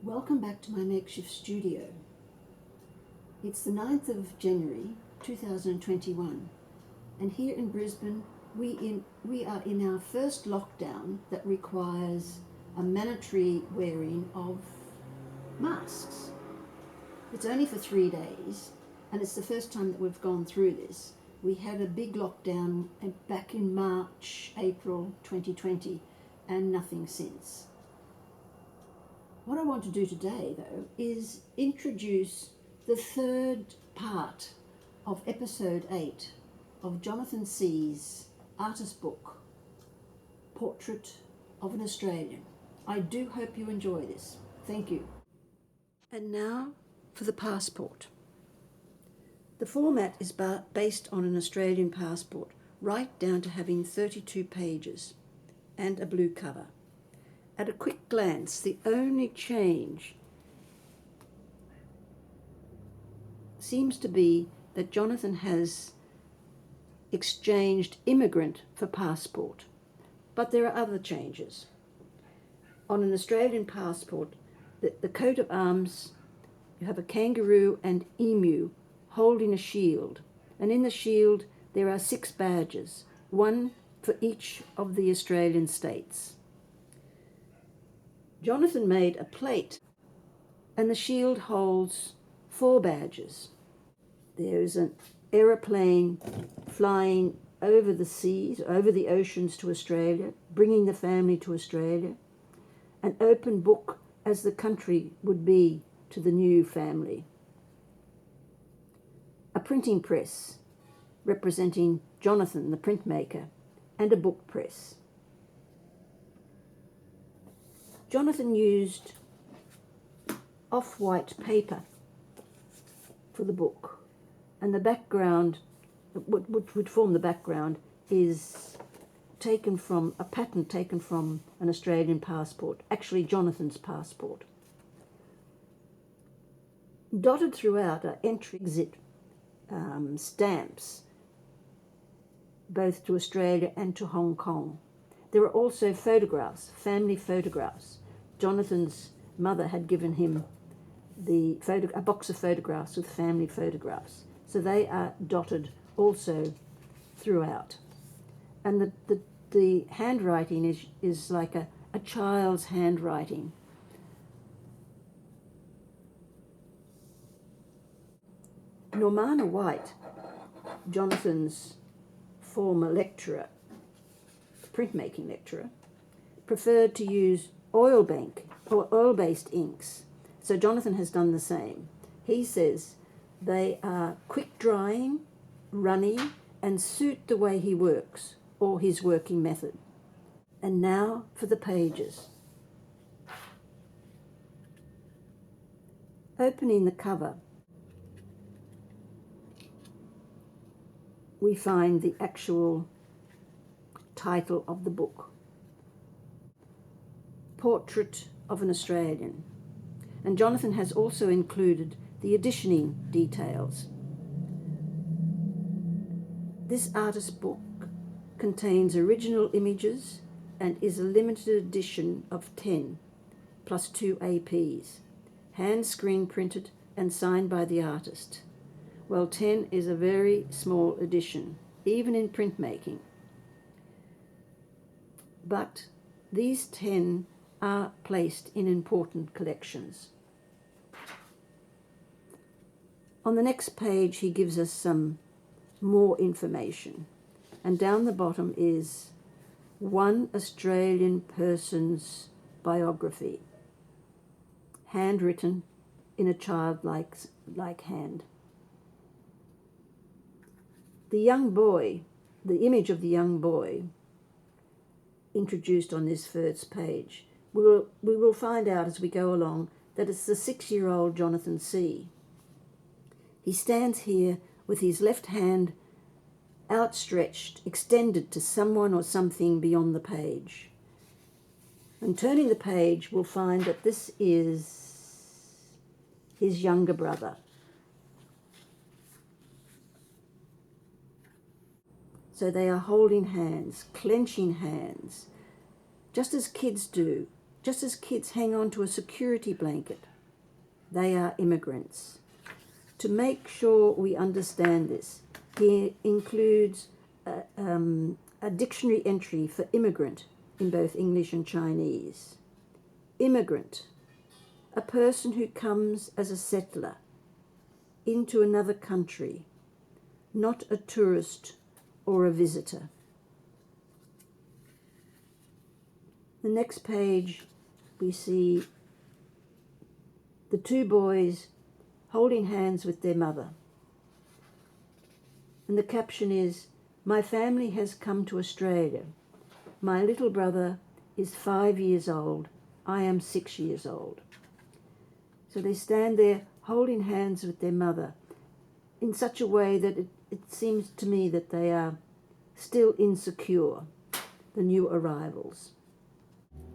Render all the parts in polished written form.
Welcome back to my makeshift studio. It's the 9th of January 2021 and here in Brisbane we are in our first lockdown that requires a mandatory wearing of masks. It's only for 3 days and it's the first time that we've gone through this. We had a big lockdown back in March, April 2020 and nothing since. What I want to do today, though, is introduce the third part of episode 8 of Jonathan Tse's artist book, Portrait of an Australian. I do hope you enjoy this. Thank you. And now for the passport. The format is based on an Australian passport, right down to having 32 pages and a blue cover. At a quick glance, the only change seems to be that Jonathan has exchanged immigrant for passport. But there are other changes. On an Australian passport, the coat of arms, you have a kangaroo and emu holding a shield. And in the shield, there are 6 badges, one for each of the Australian states. Jonathan made a plate and the shield holds 4 badges. There is an aeroplane flying over the seas, over the oceans to Australia, bringing the family to Australia. An open book as the country would be to the new family. A printing press representing Jonathan, the printmaker, and a book press. Jonathan used off-white paper for the book, and the background, which would form the background, is taken from a pattern taken from an Australian passport, actually Jonathan's passport. Dotted throughout are entry-exit stamps, both to Australia and to Hong Kong. There are also photographs, family photographs. Jonathan's mother had given him a box of photographs with family photographs. So they are dotted also throughout. And the handwriting is like a child's handwriting. Normanna White, Jonathan's former lecturer, printmaking lecturer, preferred to use oil-based inks. So Jonathan has done the same. He says they are quick drying, runny, and suit the way he works or his working method. And now for the pages. Opening the cover, we find the actual title of the book, Portrait of an Australian. And Jonathan has also included the editioning details. This artist book contains original images and is a limited edition of 10 plus 2 APs, hand screen printed and signed by the artist. Well, 10 is a very small edition, even in printmaking. But these 10 are placed in important collections. On the next page, he gives us some more information. And down the bottom is one Australian person's biography, handwritten in a childlike hand. The young boy, the image of the young boy, introduced on this first page, we will find out as we go along that it's the 6-year-old Jonathan Tse. He stands here with his left hand outstretched, extended to someone or something beyond the page. And turning the page, we'll find that this is his younger brother. So they are holding hands, clenching hands, just as kids do just as kids hang on to a security blanket, they are immigrants. To make sure we understand this, he includes a dictionary entry for immigrant in both English and Chinese. Immigrant, a person who comes as a settler into another country, not a tourist or a visitor. The next page, we see the two boys holding hands with their mother. And the caption is, "My family has come to Australia. My little brother is 5 years old. I am 6 years old." So they stand there holding hands with their mother in such a way that it seems to me that they are still insecure, the new arrivals.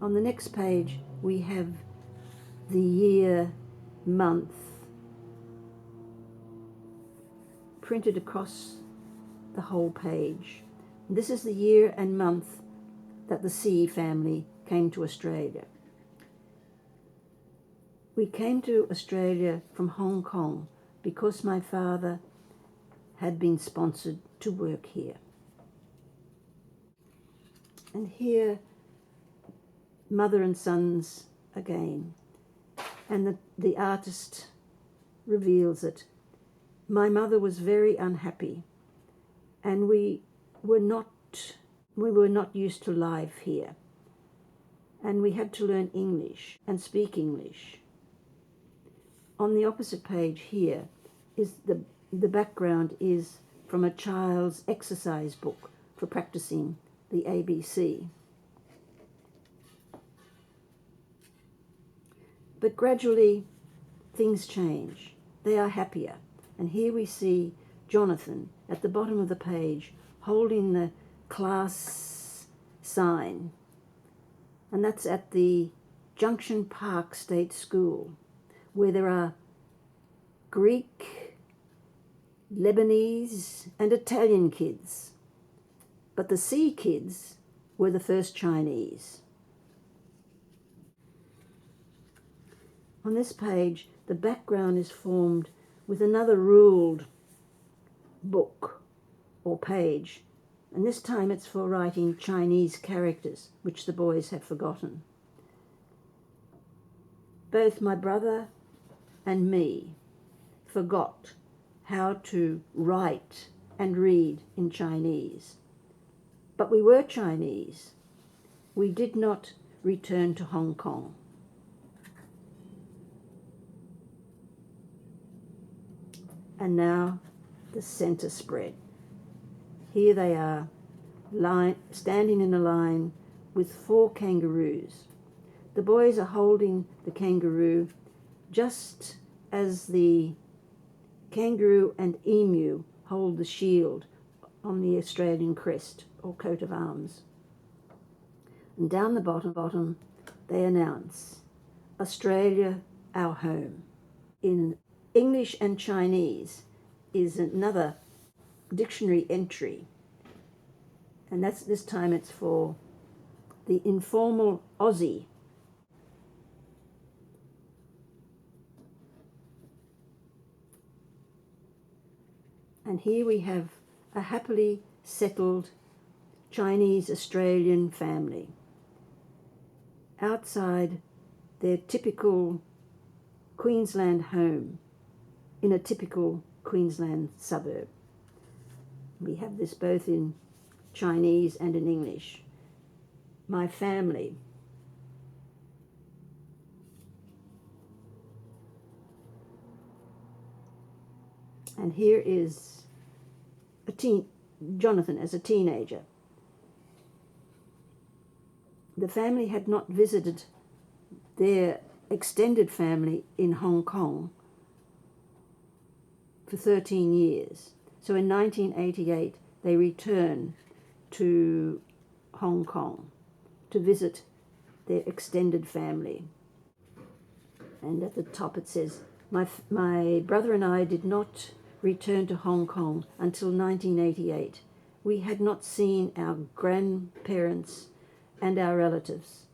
On the next page, we have the year, month, printed across the whole page. This is the year and month that the Tse family came to Australia. We came to Australia from Hong Kong because my father had been sponsored to work here. And here, mother and sons again. And the artist reveals it. My mother was very unhappy, and we were not used to life here. And we had to learn English and speak English. On the opposite page here is the background is from a child's exercise book for practicing the ABC. But gradually things change. They are happier. And here we see Jonathan at the bottom of the page holding the class sign. And that's at the Junction Park State School, where there are Greek, Lebanese, and Italian kids. But the Tse kids were the first Chinese. On this page, the background is formed with another ruled book or page, and this time it's for writing Chinese characters, which the boys have forgotten. Both my brother and me forgot how to write and read in Chinese. But we were Chinese. We did not return to Hong Kong. And now the centre spread. Here they are, standing in a line with 4 kangaroos. The boys are holding the kangaroo just as the kangaroo and emu hold the shield on the Australian crest or coat of arms. And down the bottom, they announce, "Australia, our home." In English and Chinese is another dictionary entry, and this time it's for the informal Aussie. And here we have a happily settled Chinese-Australian family outside their typical Queensland home in a typical Queensland suburb. We have this both in Chinese and in English. My family. And here is Jonathan as a teenager. The family had not visited their extended family in Hong Kong for 13 years. So in 1988, they returned to Hong Kong to visit their extended family. And at the top it says, my brother and I did not return to Hong Kong until 1988. We had not seen our grandparents and our relatives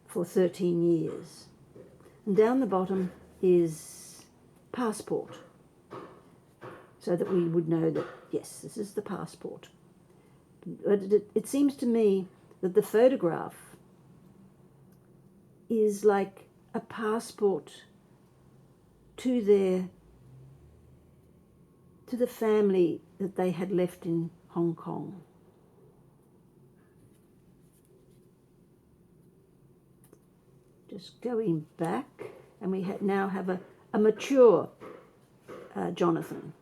for 13 years. And down the bottom is passport, so that we would know that, yes, this is the passport. But it seems to me that the photograph is like a passport to the family that they had left in Hong Kong. Just going back, and we now have a mature Jonathan.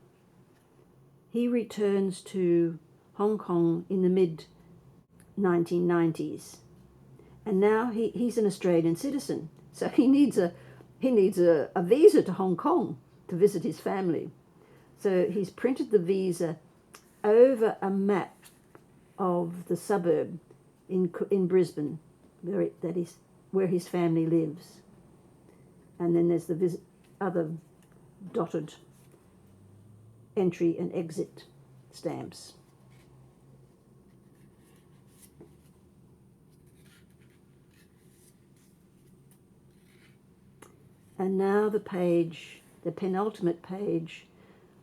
He returns to Hong Kong in the mid-1990s, and now he's an Australian citizen, so he needs a visa to Hong Kong to visit his family. So he's printed the visa over a map of the suburb in Brisbane, where his family lives. And then there's the other dotted entry and exit stamps. And now the page, the penultimate page.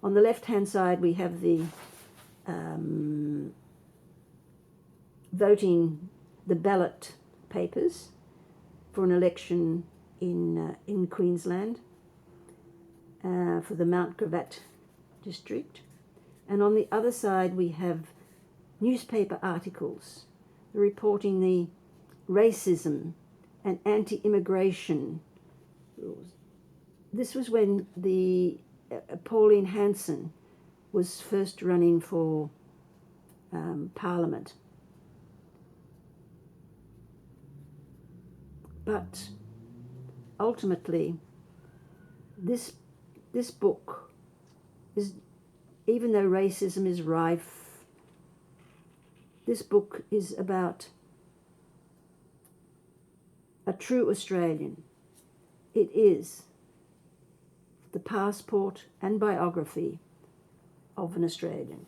On the left-hand side, we have the the ballot papers for an election in Queensland for the Mount Gravatt district. And on the other side, we have newspaper articles reporting the racism and anti-immigration rules. This was when the Pauline Hanson was first running for Parliament. But ultimately, this book is, even though racism is rife, this book is about a true Australian. It is the passport and biography of an Australian.